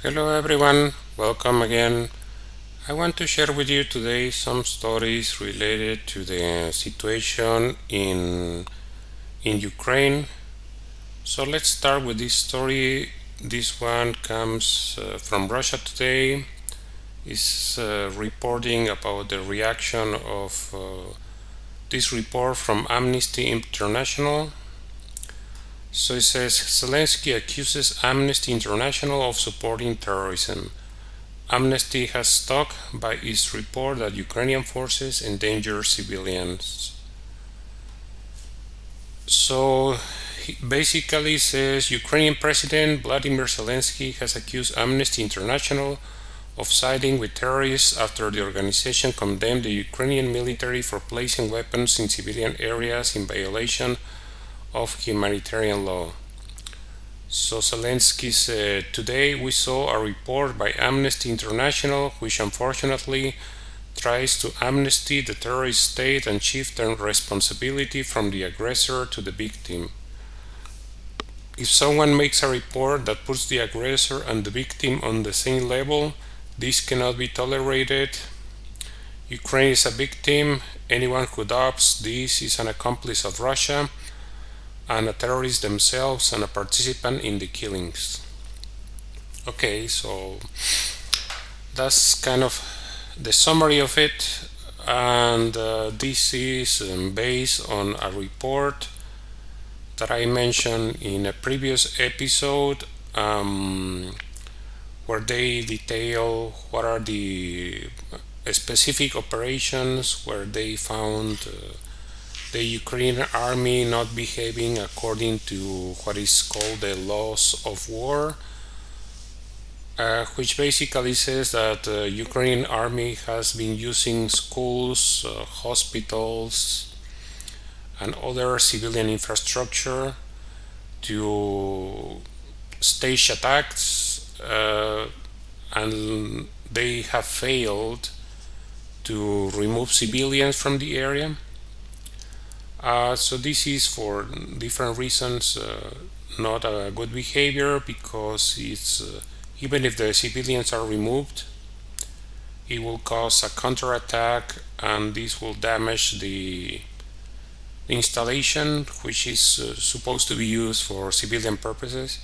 Hello everyone, welcome again. I want to share with you today some stories related to the situation in Ukraine. So let's start with this story. This one comes from Russia Today. It's reporting about the reaction of this report from Amnesty International. So it says Zelensky accuses Amnesty International of supporting terrorism. Amnesty has stuck by its report that Ukrainian forces endanger civilians. So he basically says Ukrainian President Vladimir Zelensky has accused Amnesty International of siding with terrorists after the organization condemned the Ukrainian military for placing weapons in civilian areas in violation of humanitarian law. So Zelensky said, "Today we saw a report by Amnesty International which unfortunately tries to amnesty the terrorist state and shift the responsibility from the aggressor to the victim. If someone makes a report that puts the aggressor and the victim on the same level, this cannot be tolerated. Ukraine is a victim. Anyone who adopts this is an accomplice of Russia and a terrorist themselves and a participant in the killings." Okay, so that's kind of the summary of it, and this is based on a report that I mentioned in a previous episode, where they detail what are the specific operations where they found the Ukrainian army not behaving according to what is called the laws of war, which basically says that the Ukrainian army has been using schools, hospitals, and other civilian infrastructure to stage attacks, and they have failed to remove civilians from the area. So this is for different reasons not a good behavior, because it's even if the civilians are removed, it will cause a counterattack, and this will damage the installation, which is supposed to be used for civilian purposes.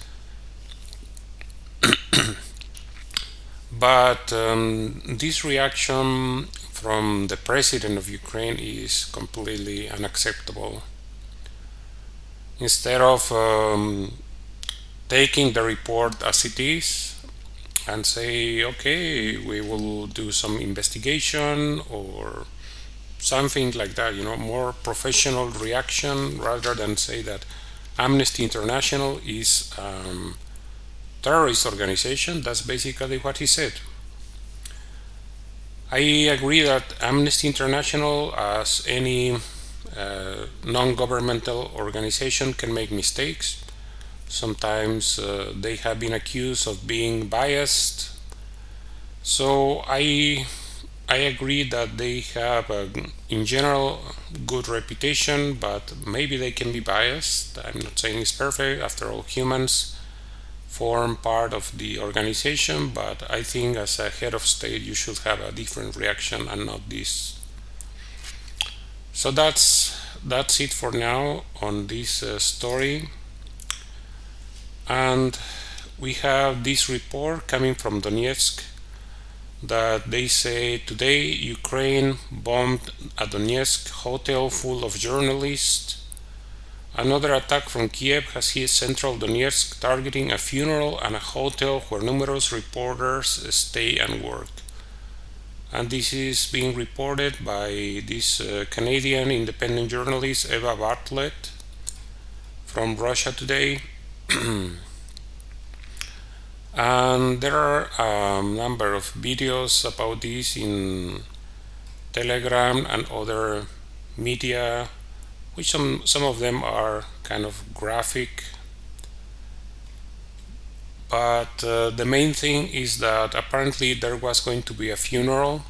But this reaction from the president of Ukraine is completely unacceptable. Instead of taking the report as it is and say, okay, we will do some investigation or something like that, more professional reaction, rather than say that Amnesty International is terrorist organization. That's basically what he said. I agree that Amnesty International, as any non-governmental organization, can make mistakes. Sometimes they have been accused of being biased. So I agree that they have in general good reputation, but maybe they can be biased. I'm not saying it's perfect. After all, humans form part of the organization, but I think as a head of state you should have a different reaction and not this. So that's it for now on this story. And we have this report coming from Donetsk that they say today Ukraine bombed a Donetsk hotel full of journalists. Another attack from Kiev has hit central Donetsk, targeting a funeral and a hotel where numerous reporters stay and work. And this is being reported by this Canadian independent journalist Eva Bartlett from Russia Today. And there are a number of videos about this in Telegram and other media, which some of them are kind of graphic. But the main thing is that apparently there was going to be a funeral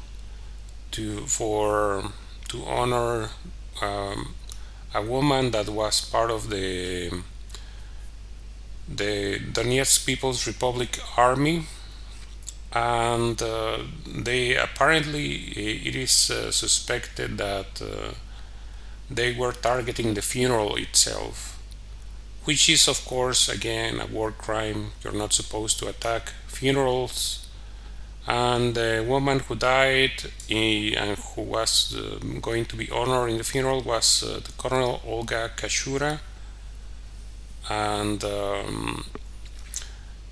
to honor a woman that was part of the Donetsk People's Republic Army, and they apparently, it is suspected that they were targeting the funeral itself, which is of course again a war crime. You're not supposed to attack funerals. And the woman who died and who was going to be honored in the funeral was the Colonel Olga Kashura. And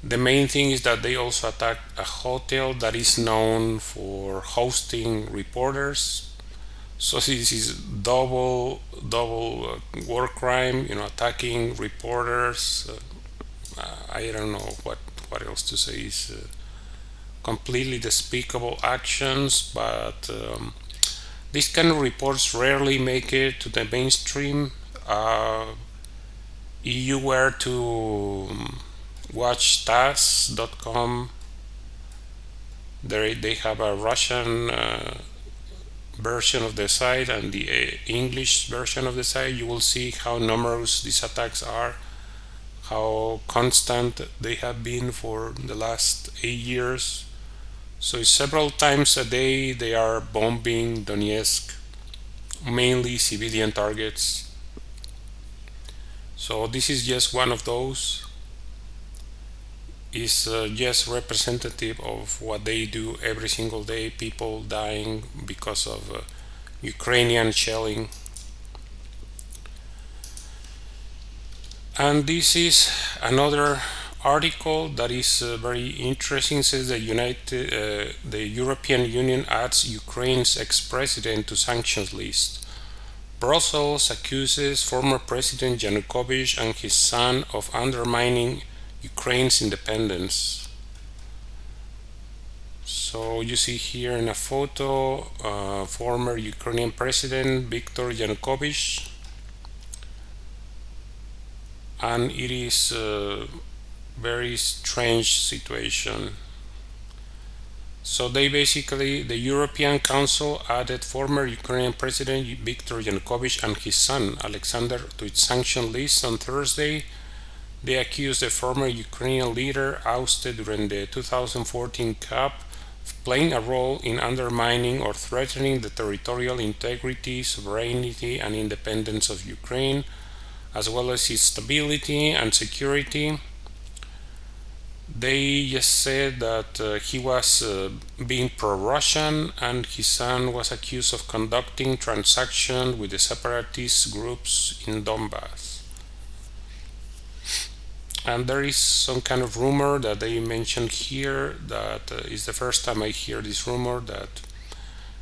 the main thing is that they also attacked a hotel that is known for hosting reporters. So this is double war crime, attacking reporters. I don't know what else to say. Is completely despicable actions, but these kind of reports rarely make it to the mainstream. If you were to watch TASS.com, they have a Russian version of the site and the English version of the site. You will see how numerous these attacks are, how constant they have been for the last 8 years. So several times a day they are bombing Donetsk, mainly civilian targets. So this is just one of those. Is just representative of what they do every single day. People dying because of Ukrainian shelling. And this is another article that is very interesting. It says the European Union adds Ukraine's ex-president to sanctions list. Brussels accuses former President Yanukovych and his son of undermining Ukraine's independence. So you see here in a photo former Ukrainian President Viktor Yanukovych, and it is a very strange situation. So they basically, the European Council added former Ukrainian President Viktor Yanukovych and his son Alexander to its sanction list on Thursday. They accused the former Ukrainian leader, ousted during the 2014 CUP, of playing a role in undermining or threatening the territorial integrity, sovereignty, and independence of Ukraine, as well as its stability and security. They just said that he was being pro-Russian, and his son was accused of conducting transactions with the separatist groups in Donbass. And there is some kind of rumor that they mentioned here that is the first time I hear this rumor, that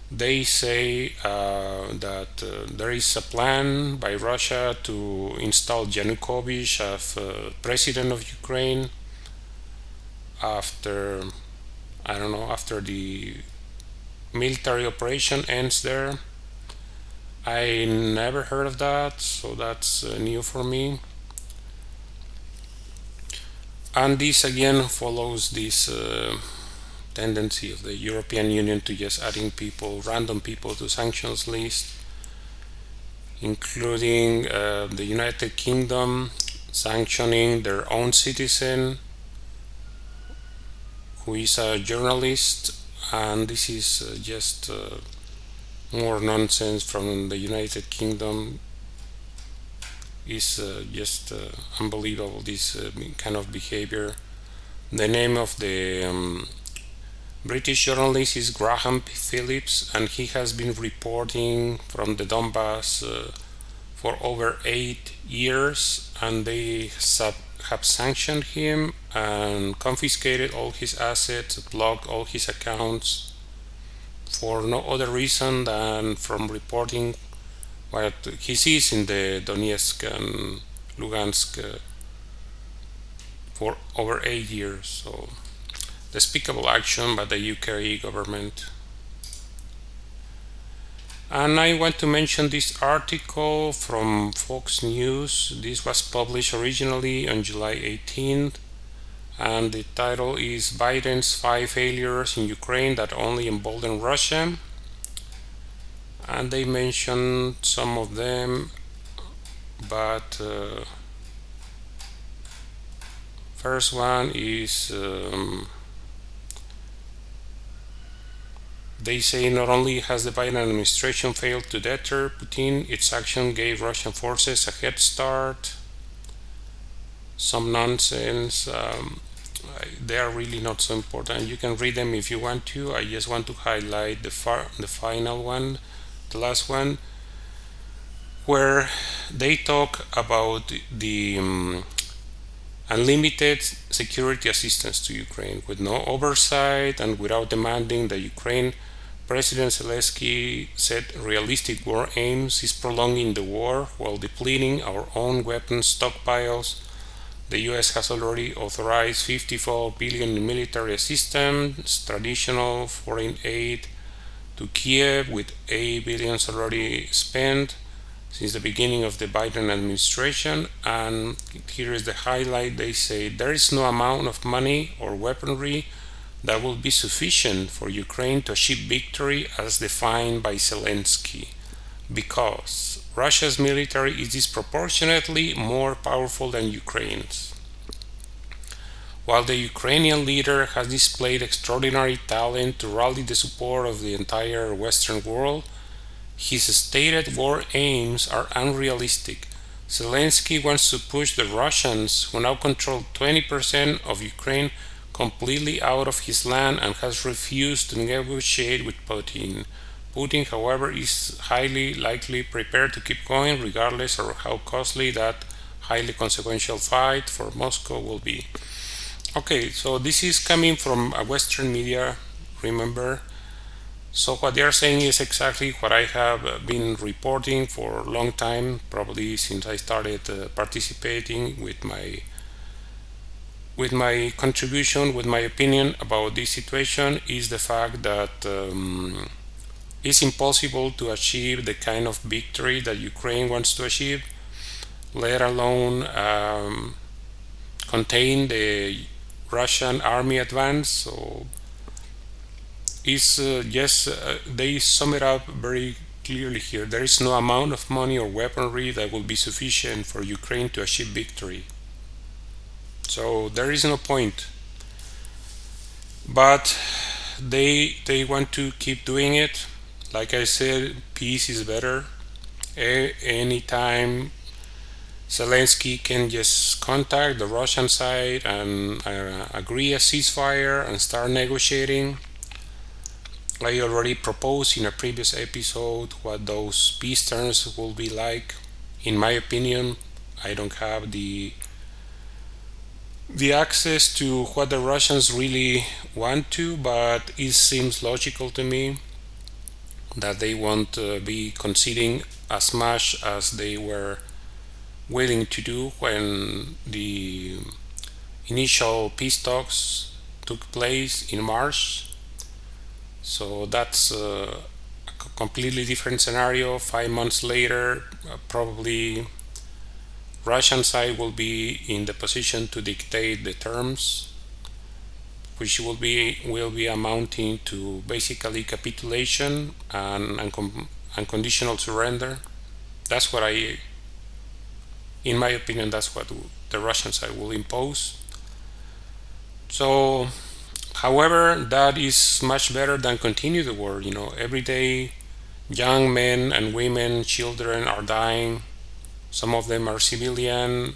they say that there is a plan by Russia to install Yanukovych as president of Ukraine after, I don't know, after the military operation ends there. I never heard of that, so that's new for me. And this again follows this tendency of the European Union to just adding people, random people to sanctions list, including the United Kingdom sanctioning their own citizen who is a journalist. And this is just more nonsense from the United Kingdom. Is just unbelievable, this kind of behavior. The name of the British journalist is Graham Phillips, and he has been reporting from the Donbass for over 8 years, and they have sanctioned him and confiscated all his assets, blocked all his accounts for no other reason than from reporting what he sees in the Donetsk and Lugansk for over 8 years. So despicable action by the UK government. And I want to mention this article from Fox News. This was published originally on July 18th, and the title is Biden's 5 failures in Ukraine that only embolden Russia. And they mentioned some of them, but first one is they say not only has the Biden administration failed to deter Putin, its action gave Russian forces a head start. Some nonsense. They are really not so important. You can read them if you want to. I just want to highlight the final one, the last one, where they talk about the unlimited security assistance to Ukraine with no oversight and without demanding that Ukraine. President Zelensky set realistic war aims, is prolonging the war while depleting our own weapons stockpiles. The US has already authorized $54 billion in military assistance, traditional foreign aid to Kiev, with $8 billion already spent since the beginning of the Biden administration. And here is the highlight. They say there is no amount of money or weaponry that will be sufficient for Ukraine to achieve victory as defined by Zelensky, because Russia's military is disproportionately more powerful than Ukraine's. While the Ukrainian leader has displayed extraordinary talent to rally the support of the entire Western world, his stated war aims are unrealistic. Zelensky wants to push the Russians, who now control 20% of Ukraine, completely out of his land and has refused to negotiate with Putin. Putin, however, is highly likely prepared to keep going regardless of how costly that highly consequential fight for Moscow will be. Okay, so this is coming from a Western media, remember. So what they are saying is exactly what I have been reporting for a long time, probably since I started participating with my contribution, with my opinion about this situation, is the fact that it's impossible to achieve the kind of victory that Ukraine wants to achieve, let alone contain the Russian army advance. So it's they sum it up very clearly here. There is no amount of money or weaponry that will be sufficient for Ukraine to achieve victory. So there is no point. But they want to keep doing it. Like I said, peace is better. Anytime Zelensky can just contact the Russian side and agree a ceasefire and start negotiating. I already proposed in a previous episode what those peace terms will be like. In my opinion, I don't have the access to what the Russians really want to, but it seems logical to me that they won't be conceding as much as they were willing to do when the initial peace talks took place in March. So that's a completely different scenario. 5 months later, probably Russian side will be in the position to dictate the terms, which will be amounting to basically capitulation and unconditional surrender. That's what in my opinion, that's what the Russian side will impose. So, however, that is much better than continue the war. Every day, young men and women, children are dying. Some of them are civilian,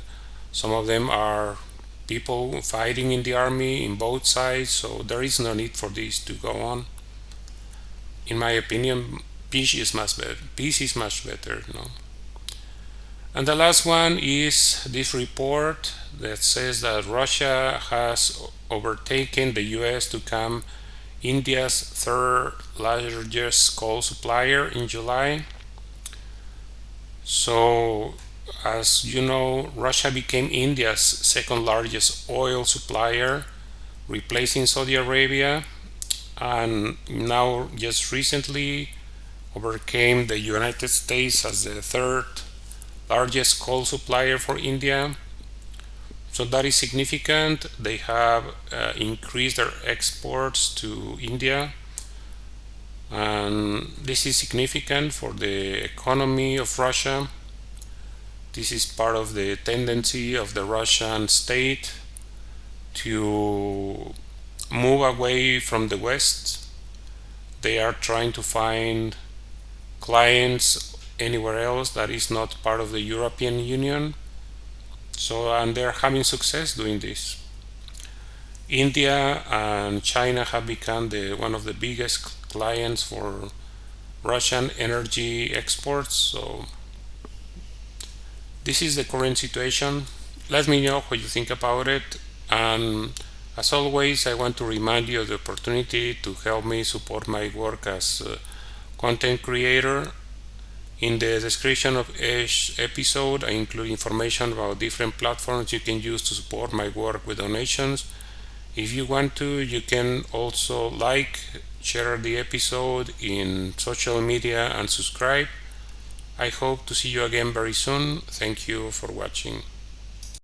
some of them are people fighting in the army in both sides, so there is no need for this to go on. In my opinion, peace is much better. And the last one is this report that says that Russia has overtaken the US to become India's third largest coal supplier in July. So, as you know, Russia became India's second largest oil supplier, replacing Saudi Arabia, and now just recently overcame the United States as the third largest coal supplier for India. So that is significant. They have increased their exports to India, and this is significant for the economy of Russia. This is part of the tendency of the Russian state to move away from the West. they are trying to find clients anywhere else that is not part of the European Union. So, and they're having success doing this. India and China have become one of the biggest clients for Russian energy exports. So this is the current situation. Let me know what you think about it. And as always, I want to remind you of the opportunity to help me support my work as a content creator. In the description of each episode, I include information about different platforms you can use to support my work with donations. If you want to, you can also share the episode in social media and subscribe. I hope to see you again very soon. Thank you for watching.